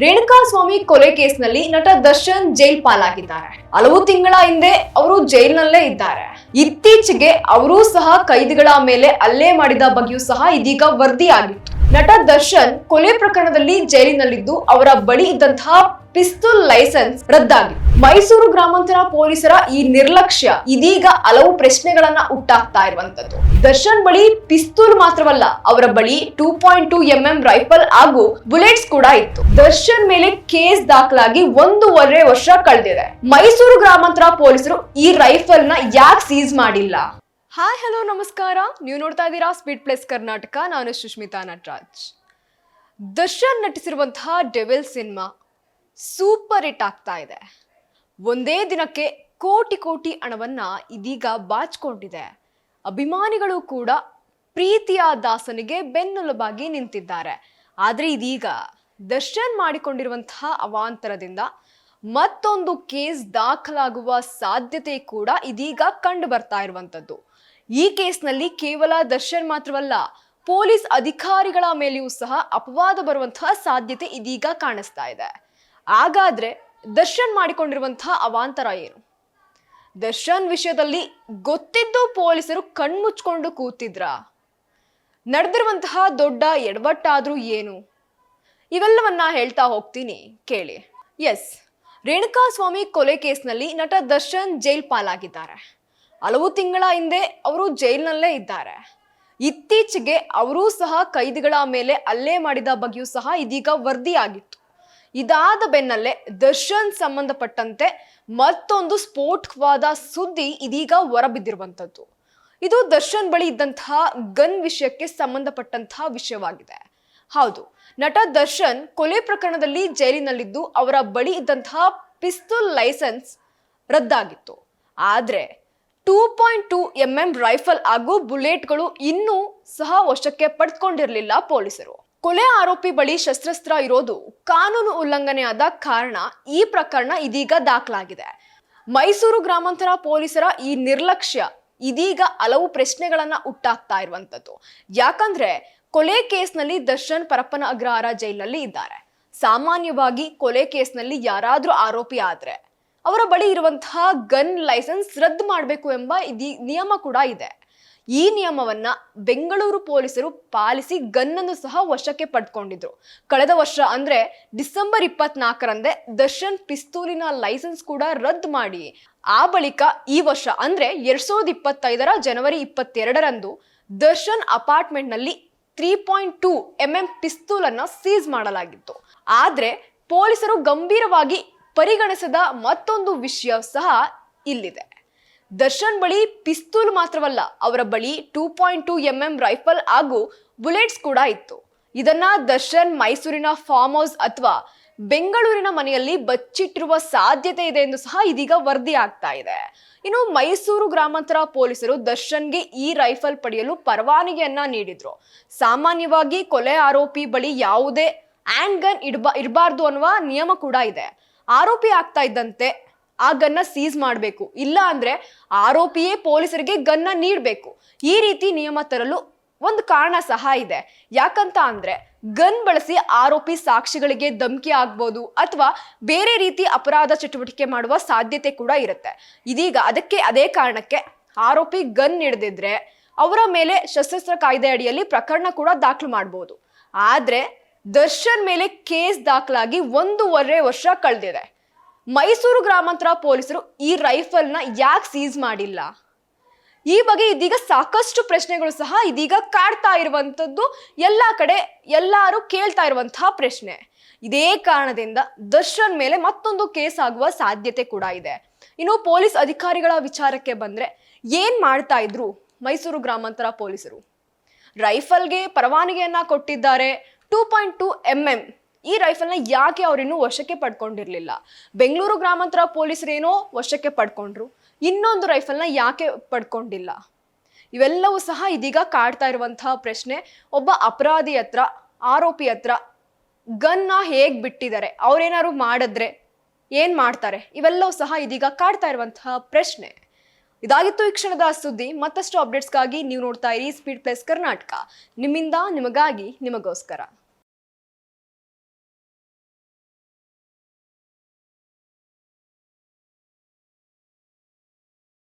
ರೇಣುಕಾಸ್ವಾಮಿ ಕೊಲೆ ಕೇಸ್ನಲ್ಲಿ ನಟ ದರ್ಶನ್ ಜೈಲ್ ಪಾಲಾಗಿದ್ದಾರೆ. ಹಲವು ತಿಂಗಳ ಹಿಂದೆ ಅವರು ಜೈಲ್ನಲ್ಲೇ ಇದ್ದಾರೆ. ಇತ್ತೀಚೆಗೆ ಅವರೂ ಸಹ ಕೈದಿಗಳ ಮೇಲೆ ಹಲ್ಲೆ ಮಾಡಿದ ಬಗ್ಗೆಯೂ ಸಹ ಇದೀಗ ವರದಿಯಾಗಿತ್ತು. ನಟ ದರ್ಶನ್ ಕೊಲೆ ಪ್ರಕರಣದಲ್ಲಿ ಜೈಲಿನಲ್ಲಿದ್ದು ಅವರ ಬಳಿ ಇದ್ದಂತಹ ಪಿಸ್ತೂಲ್ ಲೈಸೆನ್ಸ್ ರದ್ದಾಗಿದೆ. ಮೈಸೂರು ಗ್ರಾಮಾಂತರ ಪೊಲೀಸರ ಈ ನಿರ್ಲಕ್ಷ್ಯ ಇದೀಗ ಹಲವು ಪ್ರಶ್ನೆಗಳನ್ನ ಹುಟ್ಟಾಕ್ತಾ ಇರುವಂತದ್ದು. ದರ್ಶನ್ ಬಳಿ ಪಿಸ್ತೂಲ್ ಮಾತ್ರವಲ್ಲ, ಅವರ ಬಳಿ 2.2 mm ರೈಫಲ್ ಹಾಗೂ ಬುಲೆಟ್ಸ್ ಕೂಡ ಇತ್ತು. ದರ್ಶನ್ ಮೇಲೆ ಕೇಸ್ ದಾಖಲಾಗಿ 1.5 ವರ್ಷ ಕಳೆದಿದೆ. ಮೈಸೂರು ಗ್ರಾಮಾಂತರ ಪೊಲೀಸರು ಈ ರೈಫಲ್ ನ ಯಾಕೆ ಸೀಸ್ ಮಾಡಿಲ್ಲ? ಹಾಯ್ ಹಲೋ ನಮಸ್ಕಾರ, ನೀವು ನೋಡ್ತಾ ಇದ್ದೀರಾ ಸ್ಪೀಡ್ ಪ್ಲಸ್ ಕರ್ನಾಟಕ. ನಾನು ಸುಷ್ಮಿತಾ ನಟರಾಜ್. ದರ್ಶನ್ ನಟಿಸಿರುವಂತಹ ಡೆವಿಲ್ ಸಿನಿಮಾ ಸೂಪರ್ ಹಿಟ್ ಆಗ್ತಾ ಇದೆ. ಒಂದೇ ದಿನಕ್ಕೆ ಕೋಟಿ ಹಣವನ್ನ ಇದೀಗ ಬಾಚಿಕೊಂಡಿದೆ. ಅಭಿಮಾನಿಗಳು ಕೂಡ ಪ್ರೀತಿಯ ದಾಸನಿಗೆ ಬೆನ್ನೆಲುಬಾಗಿ ನಿಂತಿದ್ದಾರೆ. ಆದ್ರೆ ಇದೀಗ ದರ್ಶನ್ ಮಾಡಿಕೊಂಡಿರುವಂತಹ ಅವಾಂತರದಿಂದ ಮತ್ತೊಂದು ಕೇಸ್ ದಾಖಲಾಗುವ ಸಾಧ್ಯತೆ ಕೂಡ ಇದೀಗ ಕಂಡು ಬರ್ತಾ ಇರುವಂತದ್ದು. ಈ ಕೇಸ್ನಲ್ಲಿ ಕೇವಲ ದರ್ಶನ್ ಮಾತ್ರವಲ್ಲ, ಪೊಲೀಸ್ ಅಧಿಕಾರಿಗಳ ಮೇಲೆಯೂ ಸಹ ಅಪವಾದ ಬರುವಂತಹ ಸಾಧ್ಯತೆ ಇದೀಗ ಕಾಣಿಸ್ತಾ ಇದೆ. ಹಾಗಾದ್ರೆ ದರ್ಶನ್ ಮಾಡಿಕೊಂಡಿರುವಂತಹ ಅವಾಂತರ ಏನು? ದರ್ಶನ್ ವಿಷಯದಲ್ಲಿ ಗೊತ್ತಿದ್ದು ಪೊಲೀಸರು ಕಣ್ಮುಚ್ಕೊಂಡು ಕೂತಿದ್ರ? ನಡೆದಿರುವಂತಹ ದೊಡ್ಡ ಎಡವಟ್ಟಾದ್ರೂ ಏನು? ಇವೆಲ್ಲವನ್ನ ಹೇಳ್ತಾ ಹೋಗ್ತೀನಿ, ಕೇಳಿ. ಎಸ್, ರೇಣುಕಾಸ್ವಾಮಿ ಕೊಲೆ ಕೇಸ್ನಲ್ಲಿ ನಟ ದರ್ಶನ್ ಜೈಲ್ ಪಾಲಾಗಿದ್ದಾರೆ. ಹಲವು ತಿಂಗಳ ಹಿಂದೆ ಅವರು ಜೈಲ್ನಲ್ಲೇ ಇದ್ದಾರೆ. ಇತ್ತೀಚೆಗೆ ಅವರೂ ಸಹ ಕೈದಿಗಳ ಮೇಲೆ ಹಲ್ಲೆ ಮಾಡಿದ ಬಗ್ಗೆಯೂ ಸಹ ಇದೀಗ ವರದಿಯಾಗಿತ್ತು. ಇದಾದ ಬೆನ್ನಲ್ಲೇ ದರ್ಶನ್ ಸಂಬಂಧಪಟ್ಟಂತೆ ಮತ್ತೊಂದು ಸ್ಫೋಟಕವಾದ ಸುದ್ದಿ ಇದೀಗ ಹೊರಬಿದ್ದಿರುವಂತದ್ದು. ಇದು ದರ್ಶನ್ ಬಳಿ ಇದ್ದಂತಹ ಗನ್ ವಿಷಯಕ್ಕೆ ಸಂಬಂಧಪಟ್ಟಂತಹ ವಿಷಯವಾಗಿದೆ. ಹೌದು, ನಟ ದರ್ಶನ್ ಕೊಲೆ ಪ್ರಕರಣದಲ್ಲಿ ಜೈಲಿನಲ್ಲಿದ್ದು ಅವರ ಬಳಿ ಇದ್ದಂತಹ ಪಿಸ್ತೂಲ್ ಲೈಸೆನ್ಸ್ ರದ್ದಾಗಿತ್ತು. ಆದ್ರೆ 2.2 mm ರೈಫಲ್ ಹಾಗೂ ಬುಲೆಟ್ಗಳು ಇನ್ನೂ ಸಹ ವಶಕ್ಕೆ ಪಡೆದುಕೊಂಡಿರಲಿಲ್ಲ ಪೊಲೀಸರು. ಕೊಲೆ ಆರೋಪಿ ಬಳಿ ಶಸ್ತ್ರಾಸ್ತ್ರ ಇರೋದು ಕಾನೂನು ಉಲ್ಲಂಘನೆಯಾದ ಕಾರಣ ಈ ಪ್ರಕರಣ ಇದೀಗ ದಾಖಲಾಗಿದೆ. ಮೈಸೂರು ಗ್ರಾಮಾಂತರ ಪೊಲೀಸರ ಈ ನಿರ್ಲಕ್ಷ್ಯ ಇದೀಗ ಹಲವು ಪ್ರಶ್ನೆಗಳನ್ನ ಹುಟ್ಟಾಕ್ತಾ ಇರುವಂತದ್ದು. ಯಾಕಂದ್ರೆ ಕೊಲೆ ಕೇಸ್ನಲ್ಲಿ ದರ್ಶನ್ ಪರಪ್ಪನ ಅಗ್ರಹಾರ ಜೈಲಿನಲ್ಲಿ ಇದ್ದಾರೆ. ಸಾಮಾನ್ಯವಾಗಿ ಕೊಲೆ ಕೇಸ್ನಲ್ಲಿ ಯಾರಾದ್ರೂ ಆರೋಪಿ ಆದ್ರೆ ಅವರ ಬಳಿ ಇರುವಂತಹ ಗನ್ ಲೈಸೆನ್ಸ್ ರದ್ದು ಮಾಡಬೇಕು ಎಂಬ ನಿಯಮ ಕೂಡ ಇದೆ. ಈ ನಿಯಮವನ್ನ ಬೆಂಗಳೂರು ಪೊಲೀಸರು ಪಾಲಿಸಿ ಗನ್ ಅನ್ನು ಸಹ ವಶಕ್ಕೆ ಪಡೆದುಕೊಂಡಿದ್ರು. ಕಳೆದ ವರ್ಷ ಅಂದ್ರೆ ಡಿಸೆಂಬರ್ 24ರಂದೇ ದರ್ಶನ್ ಪಿಸ್ತೂಲಿನ ಲೈಸೆನ್ಸ್ ಕೂಡ ರದ್ದು ಮಾಡಿ ಆ ಬಳಿಕ ಈ ವರ್ಷ ಅಂದ್ರೆ 2025ರ ಜನವರಿ 22ರಂದು ದರ್ಶನ್ ಅಪಾರ್ಟ್ಮೆಂಟ್ ನಲ್ಲಿ 3.2 mm ಪಿಸ್ತೂಲ್ ಅನ್ನ ಸೀಸ್ ಮಾಡಲಾಗಿತ್ತು. ಆದ್ರೆ ಪೊಲೀಸರು ಗಂಭೀರವಾಗಿ ಪರಿಗಣಿಸದ ಮತ್ತೊಂದು ವಿಷಯ ಸಹ ಇಲ್ಲಿದೆ. ದರ್ಶನ್ ಬಳಿ ಪಿಸ್ತೂಲ್ ಮಾತ್ರವಲ್ಲ, ಅವರ ಬಳಿ 2.2 mm ರೈಫಲ್ ಹಾಗೂ ಬುಲೆಟ್ಸ್ ಕೂಡ ಇತ್ತು. ಇದನ್ನ ದರ್ಶನ್ ಮೈಸೂರಿನ ಫಾರ್ಮ್ ಹೌಸ್ ಅಥವಾ ಬೆಂಗಳೂರಿನ ಮನೆಯಲ್ಲಿ ಬಚ್ಚಿಟ್ಟಿರುವ ಸಾಧ್ಯತೆ ಇದೆ ಎಂದು ಸಹ ಇದೀಗ ವರದಿ ಆಗ್ತಾ ಇದೆ. ಇನ್ನು ಮೈಸೂರು ಗ್ರಾಮಾಂತರ ಪೊಲೀಸರು ದರ್ಶನ್ಗೆ ಈ ರೈಫಲ್ ಪಡೆಯಲು ಪರವಾನಗಿಯನ್ನ ನೀಡಿದ್ರು. ಸಾಮಾನ್ಯವಾಗಿ ಕೊಲೆ ಆರೋಪಿ ಬಳಿ ಯಾವುದೇ ಹ್ಯಾಂಡ್ ಗನ್ ಇರಬಾರ್ದು ಅನ್ನುವ ನಿಯಮ ಕೂಡ ಇದೆ. ಆರೋಪಿ ಆಗ್ತಾ ಇದ್ದಂತೆ ಆ ಗನ್ನ ಸೀಸ್ ಮಾಡಬೇಕು, ಇಲ್ಲ ಅಂದ್ರೆ ಆರೋಪಿಯೇ ಪೊಲೀಸರಿಗೆ ಗನ್ನ ನೀಡಬೇಕು. ಈ ರೀತಿ ನಿಯಮ ತರಲು ಒಂದು ಕಾರಣ ಸಹ ಇದೆ. ಯಾಕಂತ ಅಂದ್ರೆ ಗನ್ ಬಳಸಿ ಆರೋಪಿ ಸಾಕ್ಷಿಗಳಿಗೆ ಧಮಕಿ ಆಗ್ಬೋದು ಅಥವಾ ಬೇರೆ ರೀತಿ ಅಪರಾಧ ಚಟುವಟಿಕೆ ಮಾಡುವ ಸಾಧ್ಯತೆ ಕೂಡ ಇರುತ್ತೆ. ಇದೀಗ ಅದೇ ಕಾರಣಕ್ಕೆ ಆರೋಪಿ ಗನ್ ಹಿಡಿದಿದ್ರೆ ಅವರ ಮೇಲೆ ಸಶಸ್ತ್ರ ಕಾಯ್ದೆ ಅಡಿಯಲ್ಲಿ ಪ್ರಕರಣ ಕೂಡ ದಾಖಲು ಮಾಡಬಹುದು. ಆದ್ರೆ ದರ್ಶನ್ ಮೇಲೆ ಕೇಸ್ ದಾಖಲಾಗಿ 1.5 ವರ್ಷ ಕಳೆದಿದೆ. ಮೈಸೂರು ಗ್ರಾಮಾಂತರ ಪೊಲೀಸರು ಈ ರೈಫಲ್ ನ ಯಾಕೆ ಸೀಸ್ ಮಾಡಿಲ್ಲ? ಈ ಬಗ್ಗೆ ಇದೀಗ ಸಾಕಷ್ಟು ಪ್ರಶ್ನೆಗಳು ಸಹ ಇದೀಗ ಕಾಡ್ತಾ ಇರುವಂತದ್ದು. ಎಲ್ಲಾ ಕಡೆ ಎಲ್ಲರೂ ಕೇಳ್ತಾ ಇರುವಂತಹ ಪ್ರಶ್ನೆ. ಇದೇ ಕಾರಣದಿಂದ ದರ್ಶನ್ ಮೇಲೆ ಮತ್ತೊಂದು ಕೇಸ್ ಆಗುವ ಸಾಧ್ಯತೆ ಕೂಡ ಇದೆ. ಇನ್ನು ಪೊಲೀಸ್ ಅಧಿಕಾರಿಗಳ ವಿಚಾರಕ್ಕೆ ಬಂದ್ರೆ ಏನ್ ಮಾಡ್ತಾ ಇದ್ರು ಮೈಸೂರು ಗ್ರಾಮಾಂತರ ಪೊಲೀಸರು? ರೈಫಲ್ಗೆ ಪರವಾನಗಿಯನ್ನ ಕೊಟ್ಟಿದ್ದಾರೆ. 2.2 mm ಈ ರೈಫಲ್ನ ಯಾಕೆ ಅವರಿನ್ನೂ ವಶಕ್ಕೆ ಪಡ್ಕೊಂಡಿರ್ಲಿಲ್ಲ? ಬೆಂಗಳೂರು ಗ್ರಾಮಾಂತರ ಪೊಲೀಸರೇನೋ ವಶಕ್ಕೆ ಪಡ್ಕೊಂಡ್ರು, ಇನ್ನೊಂದು ರೈಫಲ್ನ ಯಾಕೆ ಪಡ್ಕೊಂಡಿಲ್ಲ? ಇವೆಲ್ಲವೂ ಸಹ ಇದೀಗ ಕಾಡ್ತಾ ಇರುವಂತಹ ಪ್ರಶ್ನೆ. ಒಬ್ಬ ಅಪರಾಧಿ ಹತ್ರ, ಆರೋಪಿ ಹತ್ರ ಗನ್ನ ಹೇಗ್ ಬಿಟ್ಟಿದ್ದಾರೆ, ಅವ್ರೇನಾದ್ರು ಮಾಡಿದ್ರೆ ಏನ್ ಮಾಡ್ತಾರೆ? ಇವೆಲ್ಲವೂ ಸಹ ಇದೀಗ ಕಾಡ್ತಾ ಇರುವಂತಹ ಪ್ರಶ್ನೆ. ಇದಾಗಿತ್ತು ಈ ಕ್ಷಣದ ಸುದ್ದಿ. ಮತ್ತಷ್ಟು ಅಪ್ಡೇಟ್ಸ್ಗಾಗಿ ನೀವು ನೋಡ್ತಾ ಇರಿ ಸ್ಪೀಡ್ ಪ್ಲಸ್ ಕರ್ನಾಟಕ. ನಿಮ್ಮಿಂದ ನಿಮಗಾಗಿ, ನಿಮಗೋಸ್ಕರ.